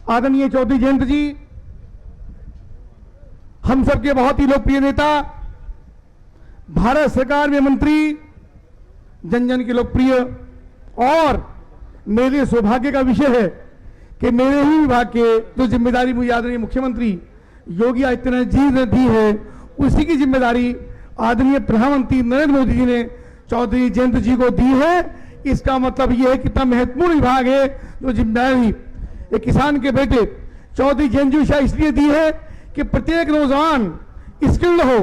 आदरणीय चौधरी जयंत जी, हम सबके बहुत ही लोकप्रिय नेता, भारत सरकार में मंत्री, जन जन के लोकप्रिय, और मेरे सौभाग्य का विषय है कि मेरे ही विभाग के जो जिम्मेदारी मुझे आदरणीय मुख्यमंत्री योगी आदित्यनाथ जी ने दी है, उसी की जिम्मेदारी आदरणीय प्रधानमंत्री नरेंद्र मोदी जी ने चौधरी जयंत जी को दी है। इसका मतलब यह है कितना महत्वपूर्ण विभाग है जो जिम्मेदारी एक किसान के बेटे चौधरी जयंत जी शाह इसलिए दी है कि प्रत्येक नौजवान स्किल्ड हो,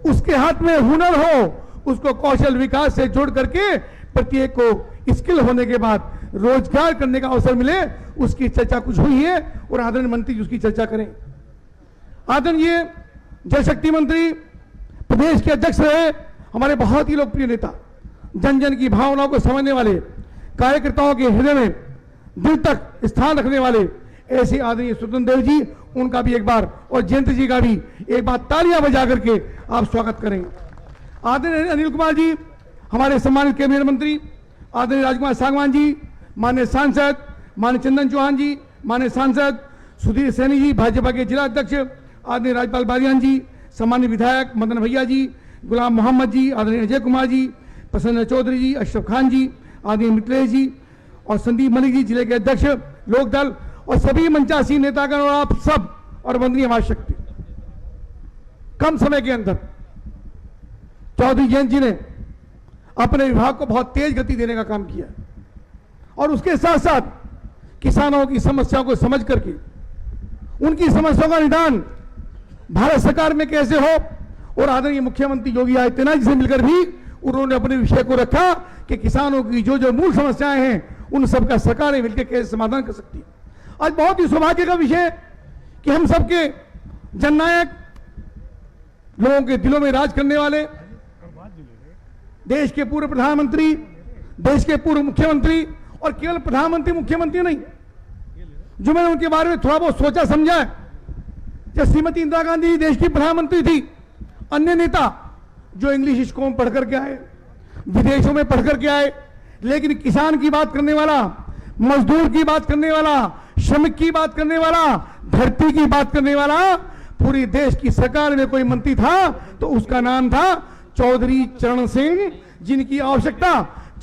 उसके हाथ में हुनर हो, उसको कौशल विकास से जोड़ करके प्रत्येक को स्किल होने के बाद रोजगार करने का अवसर मिले, उसकी चर्चा कुछ हुई है और आदरणीय मंत्री जी उसकी चर्चा करें। आदरणीय जल शक्ति मंत्री, प्रदेश के अध्यक्ष रहे, हमारे बहुत ही लोकप्रिय नेता, जन जन की भावनाओं को समझने वाले, कार्यकर्ताओं के हृदय में दिल तक स्थान रखने वाले ऐसे आदरणीय स्वतंत्र देव जी, उनका भी एक बार, और जयंत जी का भी एक बार तालियां बजा करके आप स्वागत करें। आदरणीय अनिल कुमार जी, हमारे सम्मानित कैबिनेट मंत्री, आदरणीय राजकुमार सांगवान जी, माननीय सांसद माननीय चंदन चौहान जी, माननीय सांसद सुधीर सैनी जी, भाजपा के जिला अध्यक्ष आदरणीय राजपाल बारियान जी, सम्मानित विधायक मदन भैया जी, गुलाम मोहम्मद जी, आदरणीय अजय कुमार जी, प्रसन्न चौधरी जी, अशरफ खान जी, आदरणीय मिथिलेश जी और संदीप मलिक जी, जिले के अध्यक्ष लोकदल, और सभी मंचासीन नेतागण और आप सब, और वंदनीय महाशक्ति। कम समय के अंदर चौधरी जयंत जी ने अपने विभाग को बहुत तेज गति देने का काम किया, और उसके साथ साथ किसानों की समस्याओं को समझ करके उनकी समस्याओं का निदान भारत सरकार में कैसे हो, और आदरणीय मुख्यमंत्री योगी आदित्यनाथ जी से मिलकर भी उन्होंने अपने विषय को रखा कि किसानों की जो जो मूल समस्याएं हैं उन सब का सरकारें मिलकर कैसे समाधान कर सकती है। आज बहुत ही सौभाग्य का विषय कि हम सबके जननायक, लोगों के दिलों में राज करने वाले, देश के पूर्व प्रधानमंत्री, देश के पूर्व मुख्यमंत्री, और केवल प्रधानमंत्री मुख्यमंत्री नहीं, जो मैंने उनके बारे में थोड़ा बहुत सोचा समझा, जब श्रीमती इंदिरा गांधी देश की प्रधानमंत्री थी, अन्य नेता जो इंग्लिश स्कूल में पढ़ करके आए, विदेशों में पढ़ करके आए, लेकिन किसान की बात करने वाला, मजदूर की बात करने वाला, श्रमिक की बात करने वाला, धरती की बात करने वाला, पूरी देश की सरकार में कोई मंत्री था तो उसका नाम था चौधरी चरण सिंह, जिनकी आवश्यकता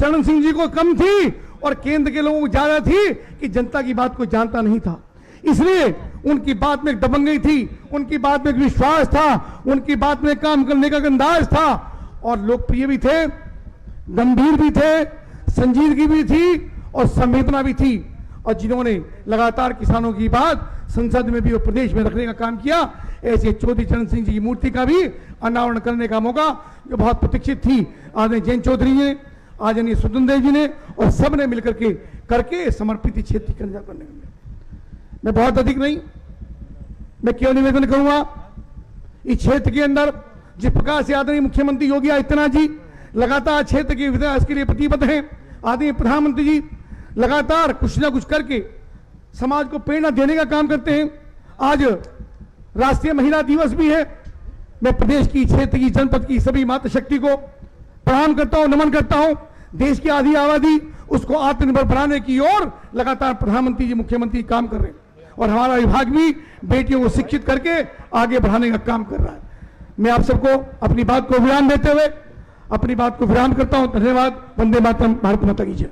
चरण सिंह जी को कम थी और केंद्र के लोगों को ज्यादा थी कि जनता की बात को जानता नहीं था। इसलिए उनकी बात में एक दबंगई थी, उनकी बात में एक विश्वास था, उनकी बात में काम करने का अंदाज था, और लोकप्रिय भी थे, गंभीर भी थे, संजीदगी भी थी और संवेदना भी थी, और जिन्होंने लगातार किसानों की बात संसद में भी और प्रदेश में रखने का काम किया। ऐसे चौधरी चरण सिंह जी की मूर्ति का भी अनावरण करने का मौका जो बहुत प्रतीक्षित थी, आदरणीय जयंत चौधरी जी ने, आदरणीय स्वतंत्र देव जी ने, और सब ने मिलकर के करके समर्पित क्षेत्र करने का। मैं बहुत अधिक नहीं, मैं केवल निवेदन करूंगा, इस क्षेत्र के अंदर जिस प्रकार से आदरणीय मुख्यमंत्री योगी आदित्यनाथ जी लगातार क्षेत्र के विकास के लिए प्रतिबद्ध हैं, आदरणीय प्रधानमंत्री जी लगातार कुछ ना कुछ करके समाज को प्रेरणा देने का काम करते हैं। आज राष्ट्रीय महिला दिवस भी है। मैं प्रदेश की, क्षेत्र की, जनपद की सभी माता शक्ति को प्रणाम करता हूं, नमन करता हूं। देश की आधी आबादी उसको आत्मनिर्भर बनाने की ओर लगातार प्रधानमंत्री जी, मुख्यमंत्री काम कर रहे हैं, और हमारा विभाग भी बेटियों को शिक्षित करके आगे बढ़ाने का काम कर रहा है। मैं आप सबको अपनी बात को विराम देते हुए अपनी बात को विराम करता हूं। धन्यवाद। वंदे मातरम। भारत माता की जय।